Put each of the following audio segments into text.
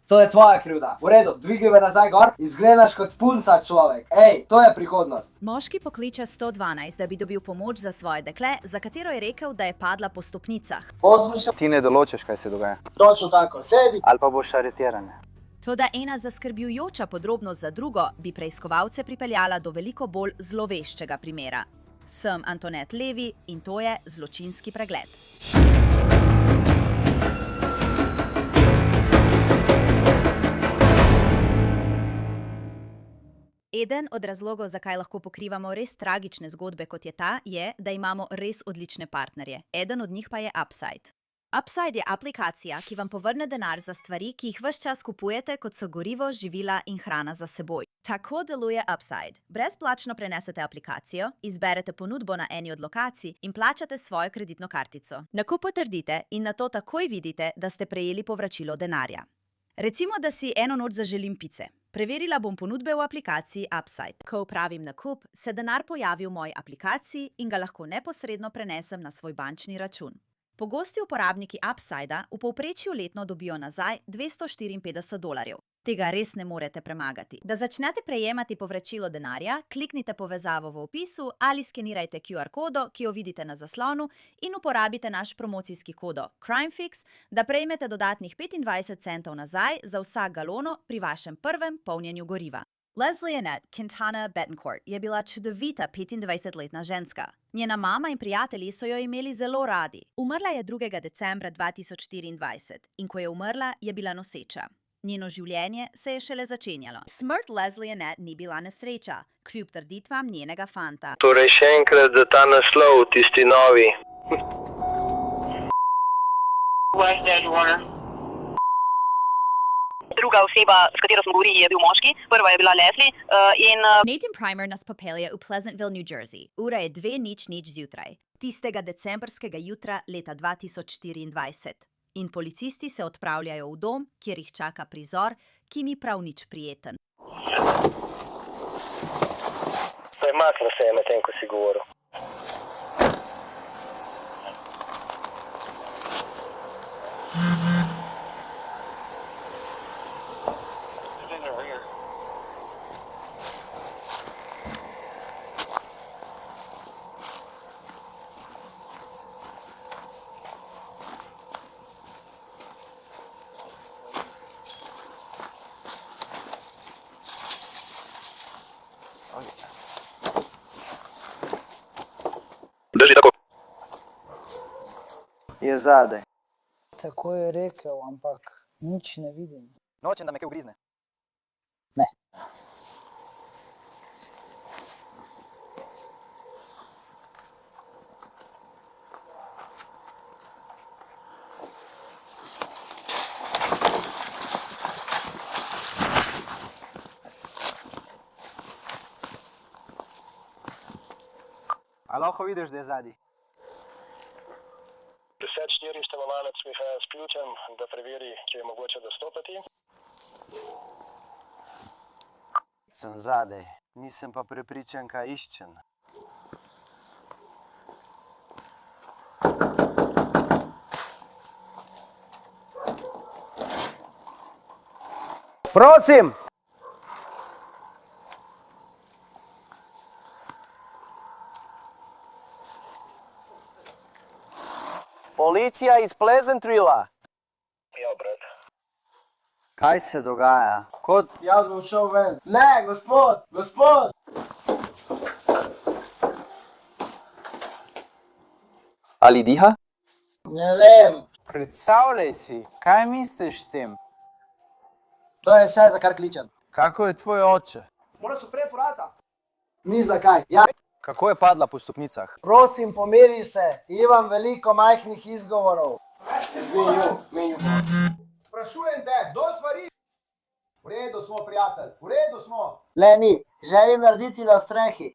To je tvoja krivda. V redu, dvigaj me nazaj gor, izgledaš kot punca človek. Ej, to je prihodnost. Moški pokliče 112, da bi dobil pomoč za svoje dekle, za katero je rekel, da je padla po stopnicah. Poslušaj. Ti ne določiš, kaj se dogaja. Točno tako, sedi. Ali pa boš aretiran. Toda ena zaskrbljujoča podrobnost za drugo bi preiskovalce pripeljala do veliko bolj zloveščega primera. Sem Antoinette Levy in to je Zločinski pregled. Eden od razlogov, zakaj lahko pokrivamo res tragične zgodbe, kot je ta, je, da imamo res odlične partnerje. Eden od njih pa je Upside. Upside je aplikacija, ki vam povrne denar za stvari, ki jih ves čas kupujete, kot so gorivo, živila in hrana za seboj. Tako deluje Upside. Brezplačno prenesete aplikacijo, izberete ponudbo na eni od lokacij in plačate svojo kreditno kartico. Nakup potrdite in nato takoj vidite, da ste prejeli povračilo denarja. Recimo, da si eno noč zaželim pice. Preverila bom ponudbe v aplikaciji Upside. Ko opravim nakup, se denar pojavi v moji aplikaciji in ga lahko neposredno prenesem na svoj bančni račun. Pogosti uporabniki Upsida v povprečju letno dobijo nazaj $254. Tega res ne morete premagati. Da začnete prejemati povračilo denarja, kliknite povezavo v opisu ali skenirajte QR kodo, ki jo vidite na zaslonu, in uporabite naš promocijski kodo CrimeFix, da prejmete dodatnih 25 centov nazaj za vsak galono pri vašem prvem polnjenju goriva. Leslie Annette Quintana Betancourt je bila čudovita 25-letna ženska. Njena mama in prijatelji so jo imeli zelo radi. Umrla je 2. decembra 2024 in ko je umrla, je bila noseča. Njeno življenje se je šele začenjalo. Smrt Leslie Annette ni bila nesreča, kljub trditvam njenega fanta. Torej še enkrat za ta naslov, tisti novi. Druga oseba, s katero smo govorili, je bil moški, prva je bila Leslie in... Nathan Primer nas popelje v Pleasantville, New Jersey. Ura je 2:00 zjutraj, tistega decembrskega jutra leta 2024. In policisti se odpravljajo v dom, kjer jih čaka prizor, ki ni prav nič prijeten. Premaknil se je medtem, ko si govoril. Drži tako. Je zadaj. Tako je rekel, ampak nič ne vidim. Nočem, da me kaj ugrizne. Ne. A lahko vidiš, da je zadaj? 10-4 stanovalec prihaja s ključem, da preveri, če je mogoče dostopati. Sem zadaj, nisem pa prepričan, kaj iščem. Prosim! Policija iz Pleasantvilla. Ja, brat. Kaj se dogaja? Kot... Jaz bom šel ven. Ne, gospod, gospod! Ali diha? Ne vem. Predstavljaj si, kaj misliš s tem? To je vse, za kar kličem. Kako je tvoj oče? Moraš odpreti vrata. Ni zakaj. Ja. Kako je padla po stopnicah? Prosim, pomiri se. Imam veliko majhnih izgovorov. Menju. Sprašujem te, kdo svari? V redu smo, prijatelj, v redu smo. Le ni, želim narediti na strehi.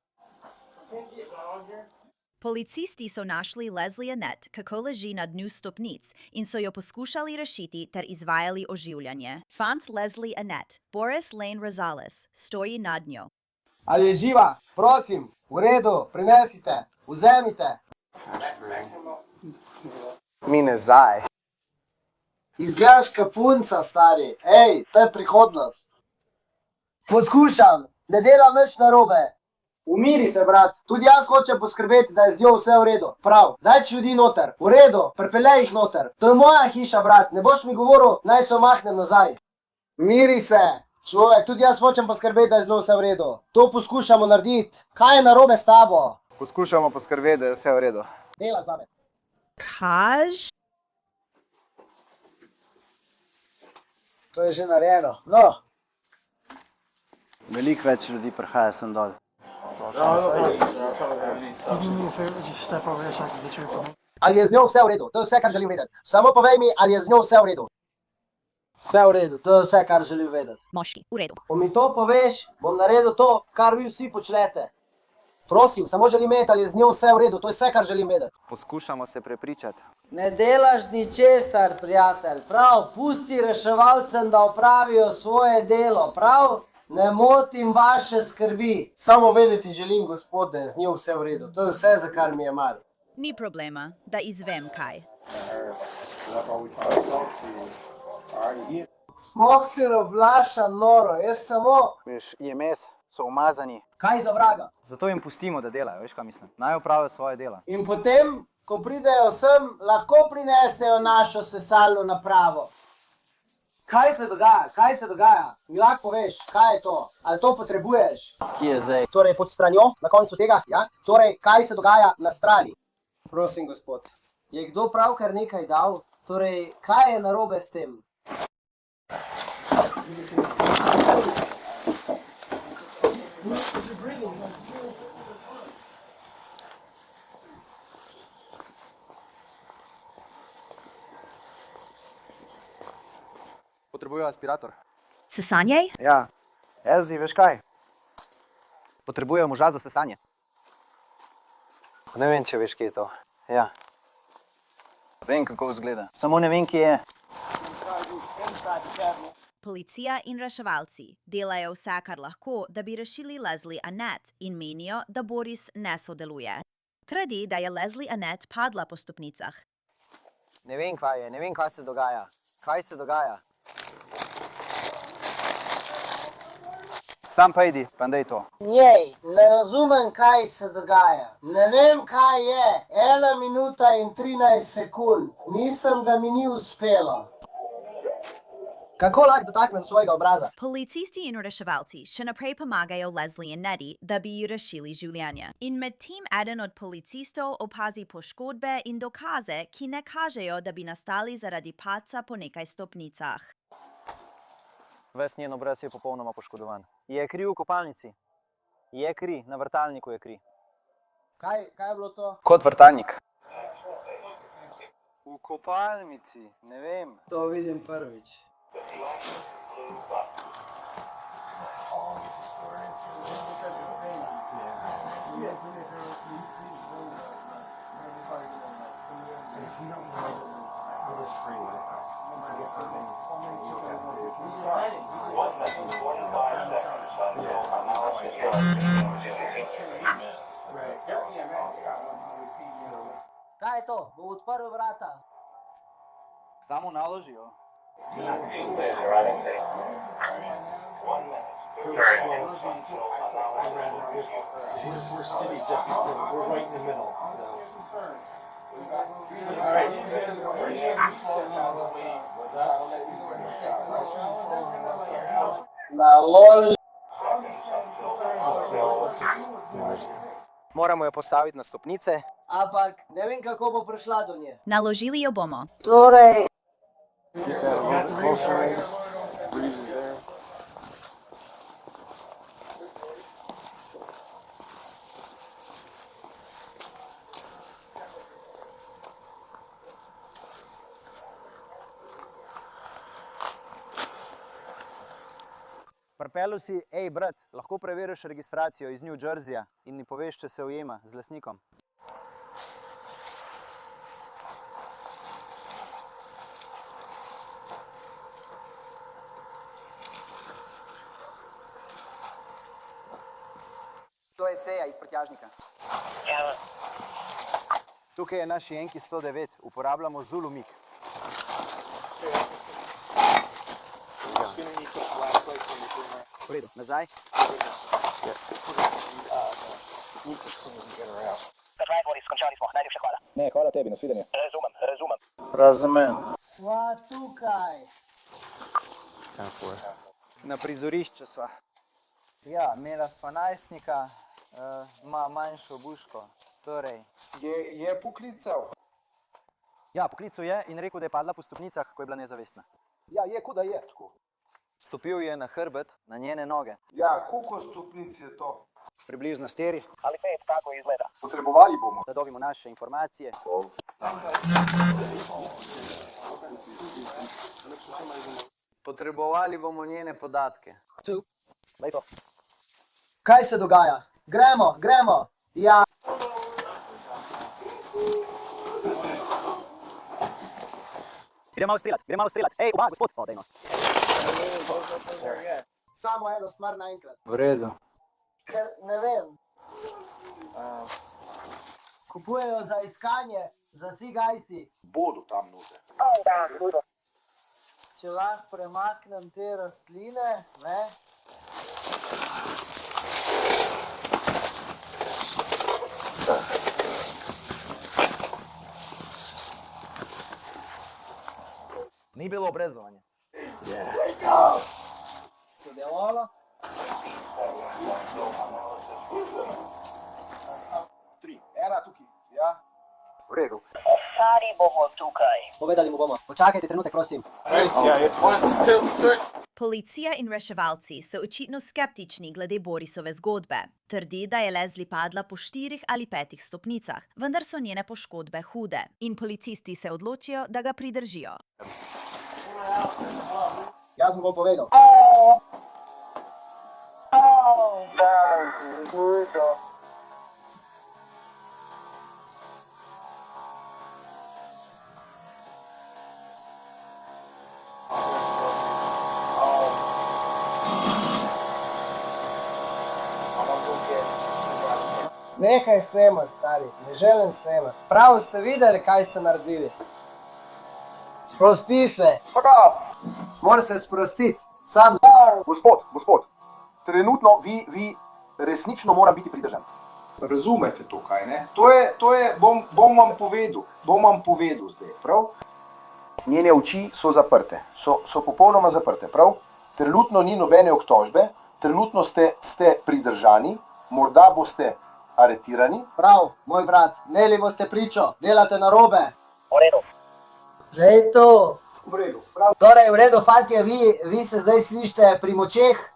Policisti so našli Leslie Annette, kako leži na dnu stopnic, in so jo poskušali rešiti ter izvajali oživljanje. Fant Leslie Annette, Boris Lane Rosales, stoji nad njo. Ali je živa? Prosim, v redu, prinesite, vzemite. Mi nazaj. Izgledaš ka punca, stari. Ej, to je prihodnost. Poskušam, ne delam nič narobe. Umiri se, brat. Tudi jaz hočem poskrbeti, da je z njo vse v redu. Prav, več ljudi noter. V redu, pripeljaj jih noter. To je moja hiša, brat. Ne boš mi govoril, naj se omahnem nazaj. Miri se. Človek, tudi jaz hočem poskrbeti, da je z njo vse v redu. To poskušamo narediti. Kaj je narobe s tabo? Poskušamo poskrbeti, da je vse v redu. Dela zame. Kaj? To je že narejeno. No. Veliko več ljudi prihaja sem dol. Ali je z njo vse v redu? To je vse, kar želim vedeti. Samo povej mi, ali je z njo vse v redu. Vse v redu, to je vse, kar želim vedeti. Moški, v redu. Ko mi to poveš, bom naredil to, kar vi vsi počnete. Prosim, samo želim vedeti, ali je z njo vse v redu. To je vse, kar želim vedeti. Poskušamo se prepričati. Ne delaš ničesar, prijatelj. Prav, pusti reševalcem, da opravijo svoje delo. Prav, ne motim vaše skrbi. Samo vedeti želim, gospod, da je z njo vse v redu. To je vse, za kar mi je mar. Ni problema, da izvem kaj. Smok se oblaša noro, jaz samo... Veš, je mes, so umazani. Kaj za vraga? Zato jim pustimo, da delajo, veš kaj mislim. Naj opravijo svoje dela. In potem, ko pridejo sem, lahko prinesejo našo sesalno napravo. Kaj se dogaja? Kaj se dogaja? Mi lahko poveš, kaj je to? Ali to potrebuješ? Kje je zdaj? Torej pod stranjo, na koncu tega, ja? Torej, kaj se dogaja na strani? Prosim, gospod, je kdo pravkar nekaj dal? Torej, kaj je narobe s tem? Potrebujejo aspirator. Sesanje? Ja, Elzi, veš kaj? Potrebujejo moža za sesanje. Ne vem, če veš, kje je to. Ja. Vem, kako izgleda. Samo ne vem, kje je. Policija in reševalci delajo vse, kar lahko, da bi rešili Leslie Annette in menijo, da Boris ne sodeluje. Trdi, da je Leslie Annette padla po stopnicah. Ne vem, kaj je, ne vem, kaj se dogaja. Kaj se dogaja? Sam pa idi, pa daj to. Njej, ne razumem, kaj se dogaja. Ne vem, kaj je. 1 minuta in 13 sekund. Mislim, da mi ni uspelo. Kako lahko dotaknem svojega obraza? Policisti in reševalci še naprej pomagajo Leslie in Nettie, da bi ji rešili življenje. In medtem eden od policistov opazi poškodbe in dokaze, ki ne kažejo, da bi nastali zaradi padca po nekaj stopnicah. Ves njen obraz je popolnoma poškodovan. Je kri v kopalnici. Je kri, na vrtalniku je kri. Kaj je bilo to? Kot vrtalnik. V kopalnici, ne vem. To vidim prvič. Kaj je to? Bo odprl vrata? Samo naložijo. Naloži. Moramo jo postaviti na stopnice. Ampak ne vem, kako bo prišla do nje. Naložili jo bomo. Torej... Pripelju si, ej brat, lahko preveriš registracijo iz New Jerseyja in mi poveš, če se ujema z lastnikom. To je seja iz prtljažnika. Tukaj je naš Yankee 109, uporabljamo Zulu MiG. V redu, nazaj. Boris, končali smo. Najlepša hvala. Ne, hvala tebi, nasvidenje. Razumem. Razumem. Sva tukaj. Na prizorišču sva. Ja, imela sva najstnika, ima manjšo buško. Torej, Je poklical. Ja, poklical je in rekel, da je padla po stopnicah, ko je bila nezavestna. Ja, je, kot da je tako. Stopil je na hrbet, na njene noge. Ja, koliko stopnic je to? Približno 4, Ali 5, tako izgleda. Potrebovali bomo. da dobimo naše informacije. Potrebovali bomo njene podatke. Daj to. Kaj se dogaja? Gremo. Ja. Gremo malo streljati. Ej, oba, gospod. O, dajno. Samo eno stvar naenkrat. V redu. Ker ne vem. Kupujejo za iskanje, za sigajsi. Bodo tam noter. če lahko premaknem te rastline, ne? Ni bilo obrezovanja. Sodelovalo. Tri. Ena tukaj, ja. V redu. Ostali bomo tukaj. Povedali mu bomo. Počakajte trenutek, prosim. Policija in reševalci so očitno skeptični glede Borisove zgodbe. Trdi, da je Leslie padla po 4 ali 5 stopnicah, vendar so njene poškodbe hude in policisti se odločijo, da ga pridržijo. Jaz mu bom povedal. Nehaj snemati, stari, ne želim snemati. Prav ste videli, kaj ste naredili. Sprosti se. Mora se sprostiti. Sam. Gospod, trenutno vi resnično mora biti pridržan. Razumete to, kaj ne? To je, bom vam povedal zdaj, prav? Njene oči so zaprte, so popolnoma zaprte, prav? Trenutno ni nobene obtožbe, trenutno ste pridržani, morda boste aretirani. Prav, moj brat, neli boste pričo, delate narobe. V redu. Že to. V redu, prav. Torej, v redu, fantje, vi se zdaj slišite pri močeh.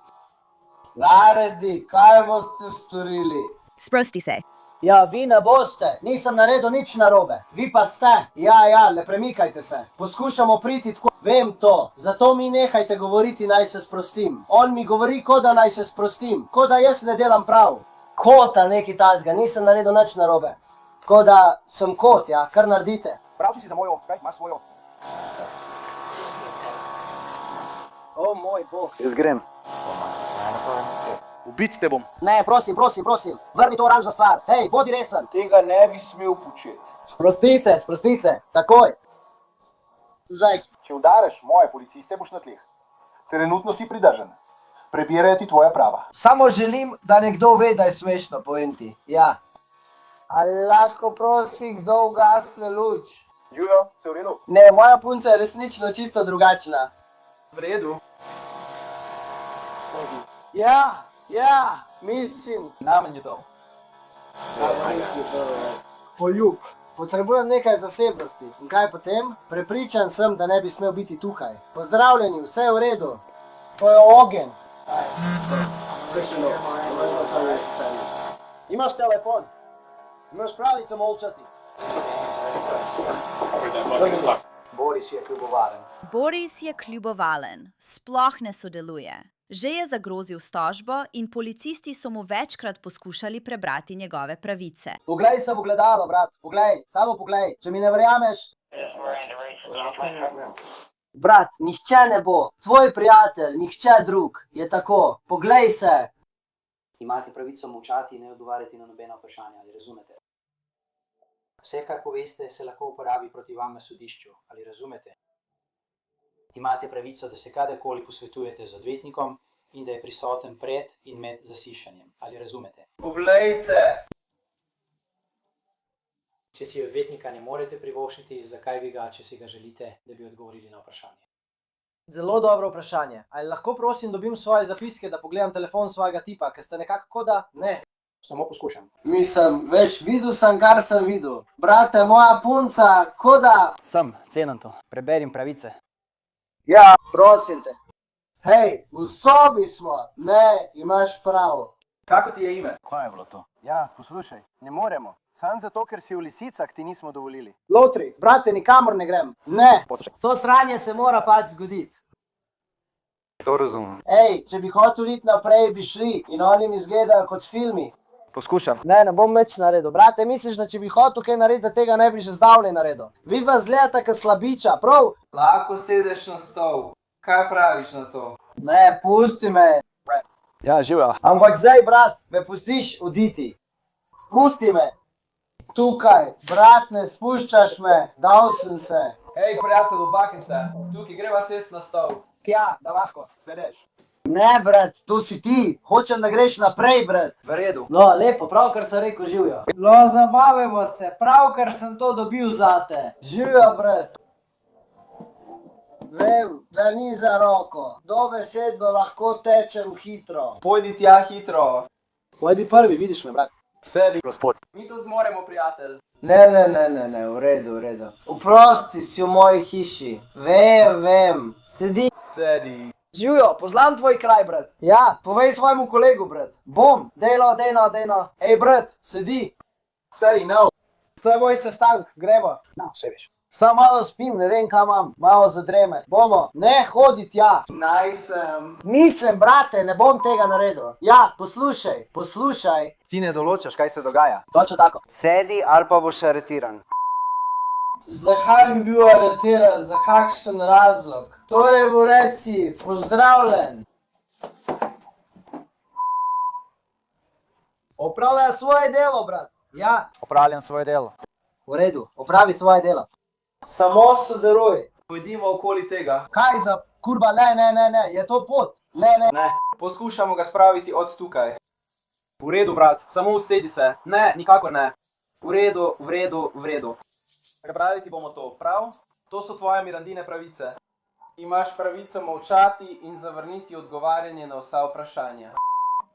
Naredi, kaj boste storili? Sprosti se. Ja, vi ne boste, nisem naredil nič narobe. Vi pa ste. Ja, ne premikajte se. Poskušamo priti tako. Vem to, zato mi nehajte govoriti, naj se sprostim. On mi govori, kot da naj se sprostim, kot da jaz ne delam prav. Kota neki tazga, nisem naredil nič narobe. Tako da sem kot, ja, kar naredite. Prav si za mojo, kaj imaš svojo? O moj bog. Jaz grem. Ubiti te bom. Ne, prosim, vrni to oranžno stvar. Hej, bodi resen. Tega ne bi smel početi. Sprosti se, takoj. Zdaj, Če udariš moje policiste, boš na tleh. Trenutno si pridržan. Prebirajo ti tvoja prava. samo želim, da nekdo ve, da je smešno, povem ti. Ja. A lahko prosim, kdo ugasne luč? Jujo, vse v redu? Ne, moja punca je resnično čisto drugačna. V redu. Ja, mislim. Namen je to. Poljub. Potrebujem nekaj zasebnosti. In kaj potem? Prepričan sem, da ne bi smel biti tukaj. Pozdravljeni, vse je v redu. To je ogenj. Imaš telefon? Imaš pravico molčati? Boris je kljubovaren. Boris je kljubovalen, sploh ne sodeluje. Že je zagrozil s tožbo in policisti so mu večkrat poskušali prebrati njegove pravice. Poglej se v ogledalo, brat. Poglej, samo poglej. Če mi ne verjameš... Brat, nihče ne bo. Tvoj prijatelj, nihče drug. Je tako. Poglej se. Imate pravico molčati in ne odgovarjati na nobena vprašanja, ali razumete? Vse, kar poveste, se lahko uporabi proti vam na sodišču, ali razumete? Imate pravico, da se kadarkoli posvetujete z odvetnikom in da je prisoten pred in med zaslišanjem. Ali razumete? Poglejte. Če si odvetnika ne morete privoščiti, zakaj bi ga, če si ga želite, da bi odgovorili na vprašanje? Zelo dobro vprašanje. Ali lahko prosim dobim svoje zapiske, da pogledam telefon svojega tipa, ker ste nekako koda? Ne. Samo poskušam. Mislim, veš, videl sem, kar sem videl. Brate, moja punca, koda. Sem, cenim to. Preberim pravice. Ja, prosim te. Hej, v sobi smo. Ne, imaš prav. Kako ti je ime? Kaj je bilo to? Ja, poslušaj, ne moremo. Sam zato, ker si v Lisicah, ti nismo dovolili. Lotri, brate, nikamor ne grem. Ne. Poslušaj. To sranje se mora pač zgoditi. To razumem. Ej, če bi hotel iti naprej, bi šli in oni mi izgledajo kot filmi. Poskušam. Ne bom več naredil. Brate, misliš, da če bi hotel kaj narediti, da tega ne bi že zdavnaj naredil? Vi vas gledate kot slabiča, prav? Lahko sedeš na stol. Kaj praviš na to? Ne, pusti me. Ja, živijo. Ampak zdaj, brat, me pustiš oditi. Spusti me. Tukaj, brat, ne spuščaš me. Dal sem se. Hej, prijatelj, obakice, tukaj greva sest na stol. Tja, da lahko, sedeš. Ne, brat, to si ti. Hočem, da greš naprej, brat. V redu. No, lepo, pravkar sem rekel živijo. No, zabavimo se, pravkar sem to dobil zate. Živijo, brat. Vem, da ni za roko. Dobesedno lahko tečem hitro. Pojdi tja hitro. Pojdi prvi, vidiš me, brat. Sedi, gospod. Mi to zmoremo, prijatelj. Ne, v redu. Oprosti, si v moji hiši. Vem. Sedi. Sedi. Živijo, poznam tvoj kraj, brat. Ja, povej svojemu kolegu, brat. Bom, dejno. Ej, brat, sedi. Sedi, no. To je moj sestank, gremo. No, sediš. Samo malo spim, ne vem, kam imam. Malo zadreme. Bomo, ne hodi tja. Naj sem. Nisem, brate, ne bom tega naredil. Ja, poslušaj. Ti ne določaš, kaj se dogaja. Točno tako. Sedi ali pa boš aretiran. Zakaj bi bil aretiran, za kakšen razlog? Torej bo reci, pozdravljen. Opravljaj svoje delo, brat. Ja. Opravljam svoje delo. V redu, opravi svoje delo. Samo sodeluj. Pojdimo okoli tega. Kaj za kurba, ne, je to pot? Ne. Ne, poskušamo ga spraviti od tukaj. V redu, brat, samo usedi se. Ne, nikakor ne. V redu. Prebrali ti bomo to, prav? To so tvoje Mirandine pravice. Imaš pravico molčati in zavrniti odgovarjanje na vsa vprašanja.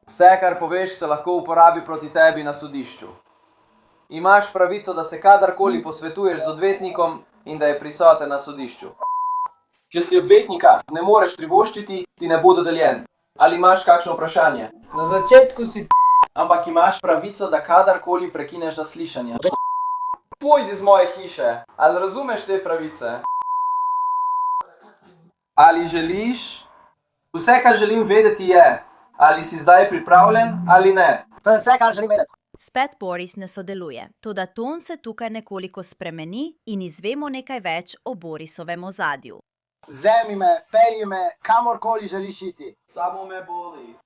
Vse, kar poveš, se lahko uporabi proti tebi na sodišču. Imaš pravico, da se kadarkoli posvetuješ z odvetnikom in da je prisoten na sodišču. Če si odvetnika ne moreš privoščiti, ti ne bo dodeljen. Ali imaš kakšno vprašanje? Na začetku si Ampak imaš pravico, da kadarkoli prekineš zaslišanje. Pojdi z moje hiše. Ali razumeš te pravice? Ali želiš? Vse, kar želim vedeti je, ali si zdaj pripravljen ali ne. To je vse, kar želim vedeti. Spet Boris ne sodeluje, toda ton se tukaj nekoliko spremeni in izvemo nekaj več o Borisovem ozadju. Vzemi me, pelji me, kamorkoli želiš iti. Samo me boli.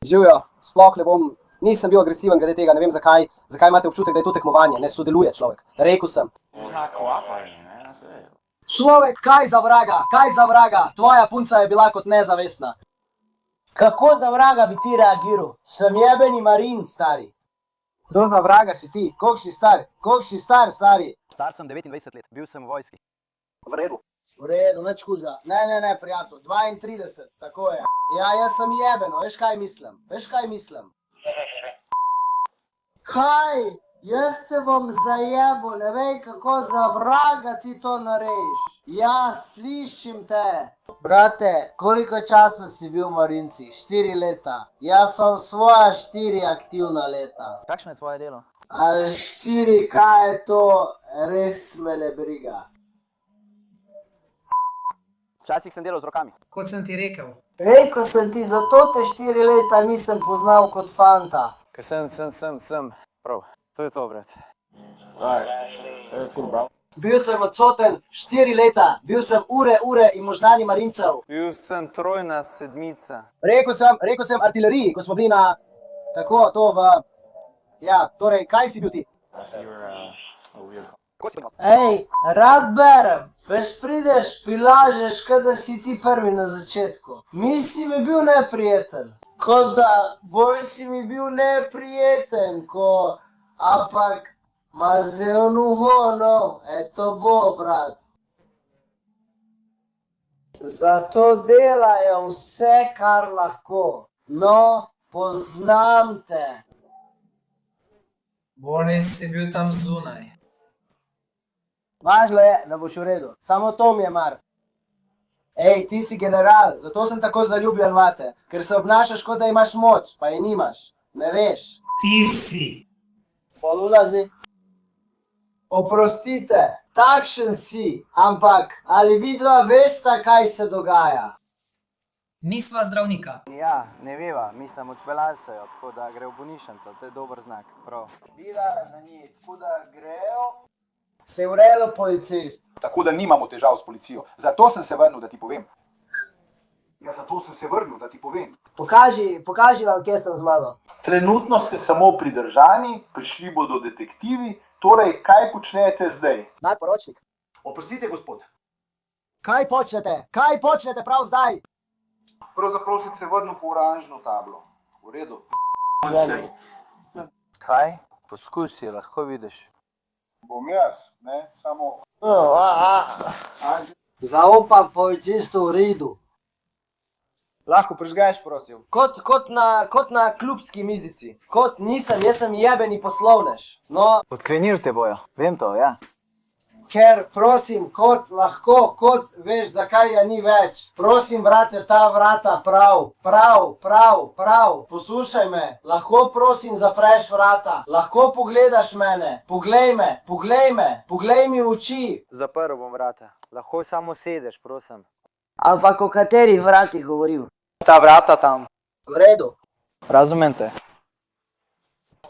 Živijo, sploh ne bom, nisem bil agresiven glede tega, ne vem zakaj imate občutek, da je to tekmovanje, ne sodeluje človek. Rekel sem. Človek, kaj za vraga, tvoja punca je bila kot nezavestna. Kako za vraga bi ti reagiral? Sem jebeni marin, stari. Kdo za vraga si ti? Koliko si star, stari? Star sem 29 let, bil sem v vojski. V redu. V redu, nič hudega. Ne, prijatelj, 32, tako je. Ja, jaz sem jebeno, veš kaj mislim? Kaj? Jaz te bom zajebal, ne vem kako za vraga ti to narediš. Ja, slišim te. Brate, koliko časa si bil v Marinci? 4 leta. Jaz sem svoja 4 aktivna leta. Kakšno je tvoje delo? Ali 4, kaj je to? Res me ne briga. Včasih sem delal z rokami. Kot sem ti rekel. Rekel sem ti, zato te 4 leta nisem poznal kot fanta. Ker sem. Prav, to je to, brat. Bil sem odsoten 4 leta, bil sem ure in možgani Marincev. Bil sem trojna sedmica. Rekel sem artileriji, ko smo bili na... Tako, to v... Ja, torej, kaj si bil ti? Ej, rad berem. Veš, prideš, pilažeš, kada si ti prvi na začetku. Mi si mi bil neprijeten. Kot da, bolj si mi bil neprijeten, ko... Ampak, ma zelo no, eto bo, brat. Zato delajo vse, kar lahko. No, poznam te. Boris si bil tam zunaj. Važno je, da boš v redu. Samo to mi je mar. Ej, ti si general, zato sem tako zaljubljen vate. Ker se obnašaš, kot da imaš moč, pa je nimaš. Ne veš. Ti si. Polulazi. Oprostite, takšen si, ampak ali vidva vesta, kaj se dogaja? Nisva zdravnika. Ja, ne veva, mislim, odpeljali so jo, tako da gre v bolnišnico, to je dober znak, prav. Bila na njej, tako da grejo. Se je urejalo policist. Tako da nimamo težav s policijo. Zato sem se vrnil, da ti povem. Ja, zato sem se vrnil, da ti povem. Pokaži vam, kje sem zmagal. Trenutno ste samo pridržani, prišli bodo detektivi, torej kaj počnete zdaj? Nadporočnik. Oprostite, gospod. Kaj počnete? Kaj počnete prav zdaj? Pravzaprav sem se vrnil po oranžno tablo. V redu. Kaj? Poskusi, lahko vidiš. Bom jaz, ne? Samo... Zaupam policistu v redu. Lahko prižgeš, prosim. Kot na klubski mizici. Kot nisem, jaz sem jebeni poslovnež. No, Odkrenil te bojo, vem to, ja. ker prosim, kot lahko, kot veš, zakaj je ni več. Prosim, brate, ta vrata prav. Poslušaj me, lahko prosim zapreš vrata. Lahko pogledaš mene. Poglej me, poglej mi v oči. Zaprl bom vrata. Lahko samo sedeš, prosim. Ampak o katerih vratih govorim? Ta vrata tam. V redu. Razumem te.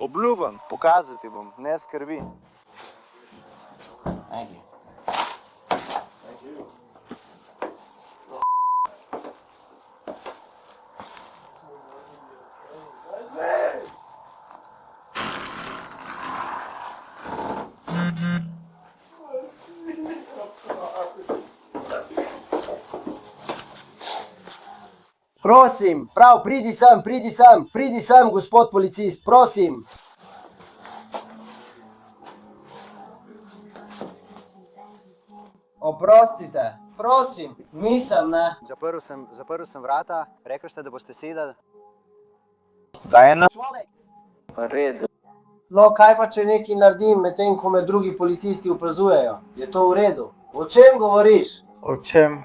Obljubim, pokazati bom, ne skrbi. Prosim, prav, pridi sem, gospod policist, prosim. Oprostite, prosim, nisem, ne. Zaprl sem vrata, rekli ste, da boste sedeli. Daj ena. V redu. No, kaj pa če nekaj naredim, medtem ko me drugi policisti opazujejo? Je to v redu? O čem govoriš? O čem?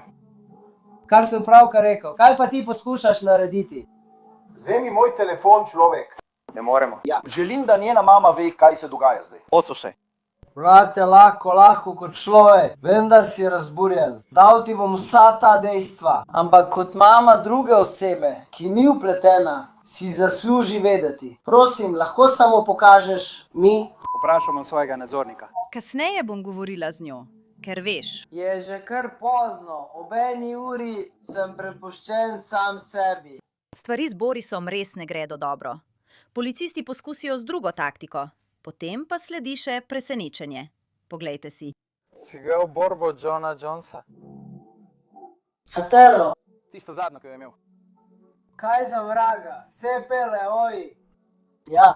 Kar sem pravkar rekel, kaj pa ti poskušaš narediti? Vzemi moj telefon, človek. Ne moremo. Ja, želim, da njena mama ve, kaj se dogaja zdaj. Poslušaj. Brate, lahko kot človek, vem, da si razburjen. Dal ti bom vsa ta dejstva. Ampak kot mama druge osebe, ki ni vpletena, si zasluži vedeti. Prosim, lahko samo pokažeš mi? Vprašal bom svojega nadzornika. Kasneje bom govorila z njo, ker veš. Je že kar pozno, ob 1 uri sem prepuščen sam sebi. Stvari z Borisom res ne gredo dobro. Policisti poskusijo z drugo taktiko, potem pa sledi še presenečenje. Poglejte si. Si gledal borbo Johna Jonesa? Katero? Tisto zadnjo, ki jo je imel. Kaj za vraga? Vse pele, oj. Ja.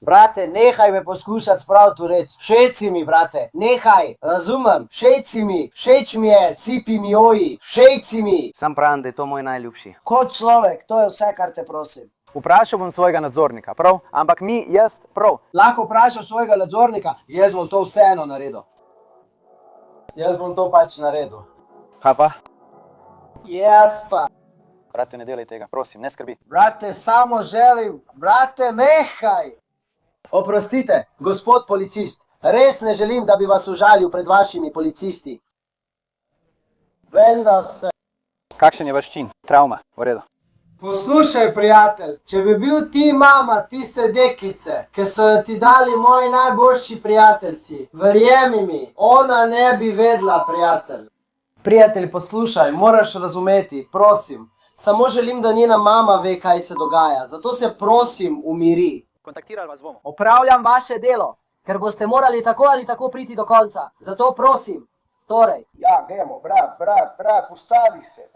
Brate, nehaj me poskušati spraviti v red. Všeč si mi, brate. Nehaj, razumem. Všeč si mi. Všeč mi je, sipi mi oji. Všeč si mi. Sam pravim, da je to moj najljubši. Kot človek, to je vse, kar te prosim. Vprašal bom svojega nadzornika, prav? Ampak jaz prav. Lahko vprašam svojega nadzornika, jaz bom to vseeno naredil. Jaz bom to pač naredil. Kaj pa? Jaz pa. Brate, ne delaj tega, prosim, ne skrbi. Brate, samo želim. Brate, nehaj. Oprostite, gospod policist. Res ne želim, da bi vas užalil pred vašimi policisti. Vem, da ste... Kakšen je vaš čin? Travma, v redu. Poslušaj, prijatelj, če bi bil ti mama tiste dekice, ki so jo ti dali moji najboljši prijateljci, verjemi mi, ona ne bi vedla, prijatelj. Prijatelj, poslušaj, moraš razumeti, prosim. Samo želim, da njena mama ve, kaj se dogaja, zato se prosim umiri. Kontaktirali vas bomo. Opravljam vaše delo. ker boste morali tako ali tako priti do konca. Zato prosim, torej. Ja, gremo, brat, ustavi se.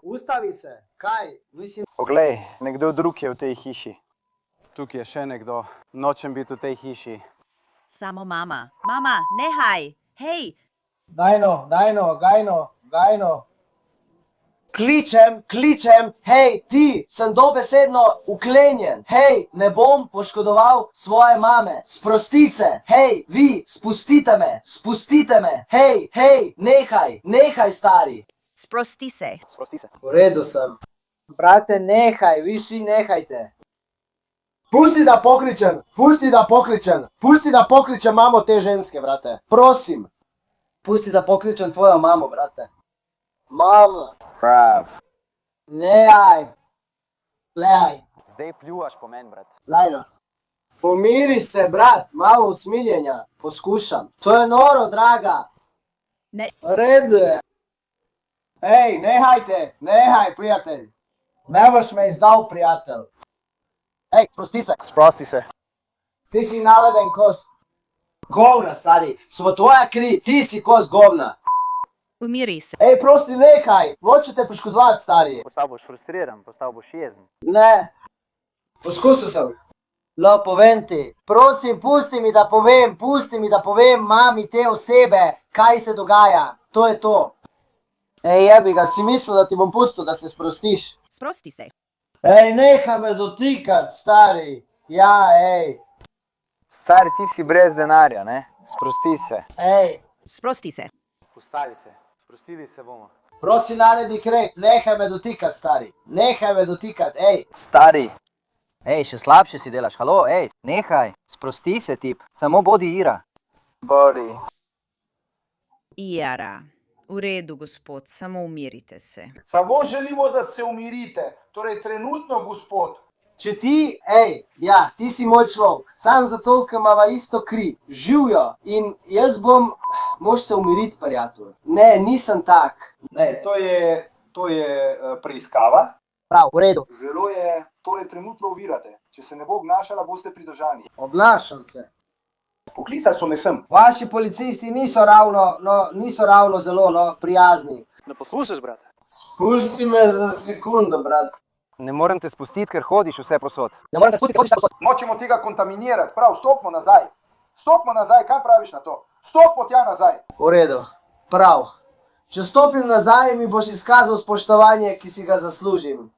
Ustavi se. Kaj? Mislim... Poglej, nekdo drug je v tej hiši. Tukaj je še nekdo. Nočem biti v tej hiši. Samo mama. Mama, nehaj! Hej! Gajno. Kličem, hej, ti, sem dobesedno uklenjen. Hej, ne bom poškodoval svoje mame. Sprosti se, hej, vi, spustite me. Hej, nehaj, stari. Sprosti se. V redu sem. Brate, nehaj, vi vsi nehajte. Pusti da pokličem mamo te ženske, brate. Prosim. Pusti da pokličem tvojo mamo, brate. Mama. Prav. Nehaj. Lehaj. Zdaj pljuvaš po meni, brat. Lajno. Pomiri se, brat, malo usmiljenja. Poskušam. To je noro, draga. Ne. Redu je. Ej, nehaj, prijatelj. Ne boš me izdal, prijatelj. Ej, Sprosti se. Ti si navaden kos. Govna, stari. Smo tvoja kri, ti si kos govna. Umiri se. Ej, prosti, nehaj. Hoče te poškodovati, stari. Postal boš frustriran, postal boš jezen. Ne. Poskusil sem. No, povem ti. Prosim, pusti mi da povem mami te osebe, kaj se dogaja. To je to. Ej, jebi ga, si mislil, da ti bom pustil, da se sprostiš. Sprosti se. Ej, nehaj me dotikati, stari. Ja, ej. Stari, ti si brez denarja, ne? Sprosti se. Ej. Sprosti se. Ustavi se. Sprostili se bomo. Prosi, naredi krep. Nehaj me dotikati, stari. Nehaj me dotikati, ej. Stari. Ej, še slabše si delaš. Halo, ej, nehaj. Sprosti se, tip. Samo bodi Ira. Bodi. Jara. V redu, gospod, samo umirite se. Samo želimo, da se umirite. Torej, trenutno, gospod. Če ti, ej, ja, ti si moj človek. Sam zato, ker imava isto kri. Živjo. In jaz bom... Moš se umiriti, prijatelj. Ne, nisem tak. Ne, to je preiskava. Prav, v redu. Zelo je, torej trenutno ovirate. Če se ne bo obnašala, boste pridržani. Obnašam se. Poklicali so me sem. Vaši policisti niso ravno zelo prijazni. Ne poslušaš, brate? Spusti me za sekundo, brat. Ne morem te spustiti, ker hodiš vse posod. Nočemo tega kontaminirati. Prav, stopimo nazaj. Kaj praviš na to? Stopimo tja nazaj. V redu. Prav. Če stopim nazaj, mi boš izkazal spoštovanje, ki si ga zaslužim.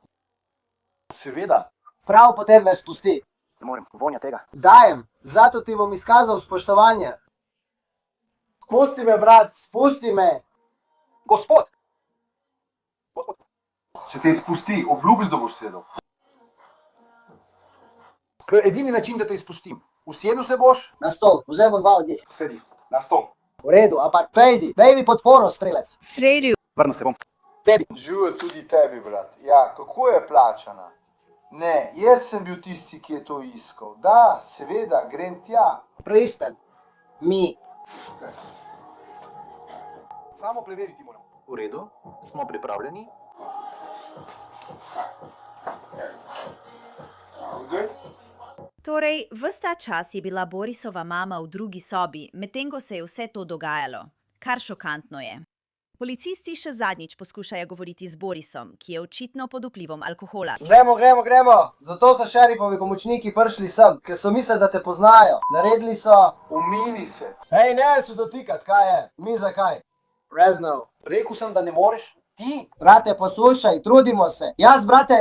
Seveda. Prav, potem me spusti. Ne morem, vonja tega. Dajem, zato ti bom izkazal spoštovanje. Spusti me, brat, spusti me. Gospod. Se te spusti, obljubiš, da boš sedel. To je edini način, da te izpustim. Usedel se boš? Na stol, vzemi dva od njih. Sedi, na stol. V redu, ampak pejdi, daj mi podporo, strelec. Fredi. Vrnil se bom. Baby. Živijo tudi tebi, brat. Ja, kako je plačana? Ne, jaz sem bil tisti, ki je to iskal. Da, seveda, grem tja. Pristen. Mi. Samo preveriti moram. V redu, smo pripravljeni. Torej, ves ta čas je bila Borisova mama v drugi sobi, medtem ko se je vse to dogajalo. Kar šokantno je. Policisti še zadnjič poskušajo govoriti z Borisom, ki je očitno pod vplivom alkohola. Gremo. Zato so šerifovi pomočniki prišli sem, ker so mislili, da te poznajo. Naredili so... Umiri se. Hej, ne se dotikati, kaj je? Mi zakaj? Reznov. Rekel sem, da ne moreš. Ti? Brate, poslušaj, trudimo se.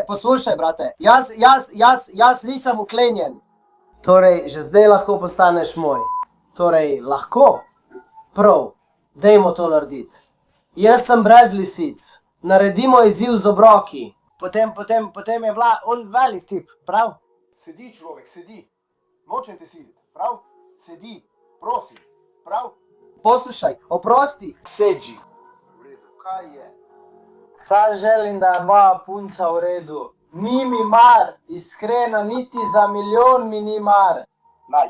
Poslušaj, brate. Jaz nisem uklenjen. Torej, že zdaj lahko postaneš moj. Torej, lahko? Prav, dajmo to narediti. Jaz sem brez lisic. Naredimo izziv z obroki. Potem je on velik tip, prav? Sedi, človek, sedi. Nočem te siliti, prav? Sedi, prosim, prav? Poslušaj, oprosti. Sedi. V redu, kaj je? Sam želim, da je moja punca v redu. Ni mi mar, iskreno, niti za milijon mi ni mar.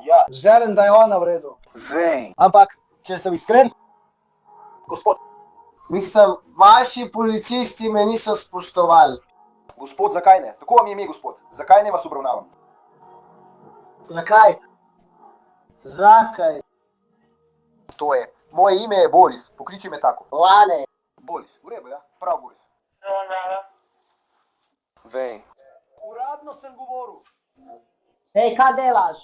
Ja. Želim, da je ona v redu. Vem. Ampak, če sem iskren, Gospod. mislim, vaši policisti me niso spoštovali. Gospod, zakaj ne? Tako vam je ime, gospod. Zakaj ne vas obravnavam? Zakaj? Zakaj? To je. Moje ime je Boris, pokliči me tako. Lane. Boris, v redu, ja? Prav, Boris. Vej. Uradno sem govoril. Hej, kaj delaš?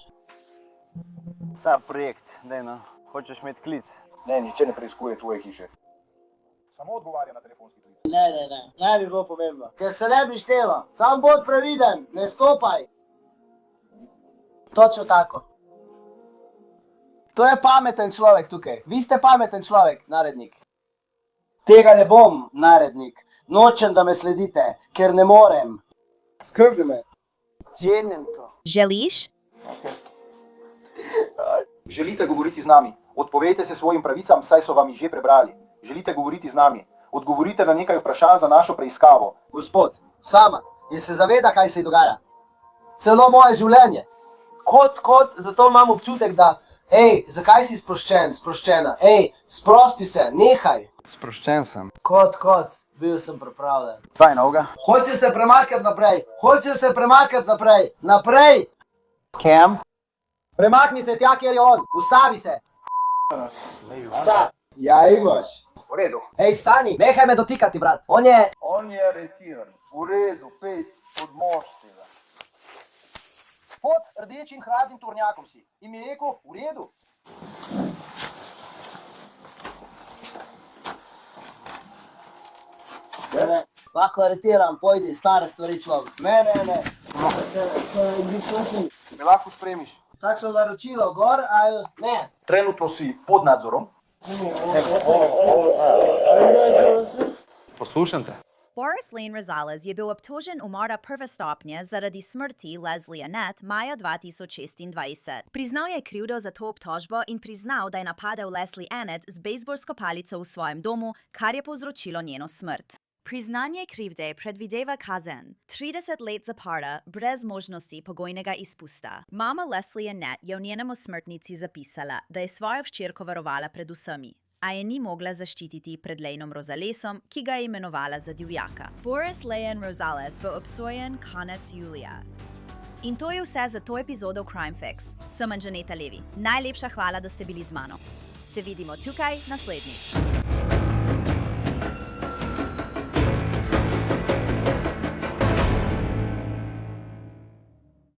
Ta projekt, daj no, hočeš imeti klic? Ne, niče ne preiskuje tvoje hiše. Samo odgovarja na telefonski klic. Ne bi bilo pomembno. Ker se ne bi štela. Sam bod previden, ne stopaj. Točno tako. To je pameten človek tukaj. Vi ste pameten človek, narednik. Tega ne bom, narednik. Nočem, da me sledite, ker ne morem. Skrbi me. Ženem to. Želiš? Želite govoriti z nami? Odpovejte se svojim pravicam, saj so vam jih že prebrali. Želite govoriti z nami? Odgovorite na nekaj vprašanj za našo preiskavo. Gospod, sama, in se zaveda, kaj se dogaja. Celo moje življenje. Kot, zato imam občutek, da, zakaj si sproščena? Sprosti se, nehaj. Sproščen sem. Kot, bil sem pripravljen. Kaj novega? Hoče se premakniti naprej. Naprej! Kam? Premakni se tja, kjer je on. Ustavi se. Ja, imaš. V redu. Stani, nehaj me dotikati, brat. On je aretiran. V redu, 5 od moštega. Pod rdečim hladnim tornjakom si. In mi rekel, v redu. Lahko aretiram, pojdi, stare stvari človek. Ne. Me lahko spremiš. Tak so naročilo, gor ali ne? Trenutno si pod nadzorom. Poslušam te. Boris Lane Rosales je bil obtožen umora prve stopnje zaradi smrti Leslie Annette maja 2026. Priznal je krivdo za to obtožbo in priznal, da je napadel Leslie Annette z bejzbolsko palico v svojem domu, kar je povzročilo njeno smrt. Priznanje krivde predvideva kazen 30 let zapora brez možnosti pogojnega izpusta. Mama Leslie Annette je v njenem osmrtnici zapisala, da je svojo hčerko varovala pred vsemi, a je ni mogla zaščititi pred Laneom Rosalesom, ki ga je imenovala za divjaka. Boris Lane Rosales bo obsojen konec julija. In to je vse za to epizodo Crime Fix. Sem Anžaneta Levi. Najlepša hvala, da ste bili z mano. Se vidimo tukaj naslednjič.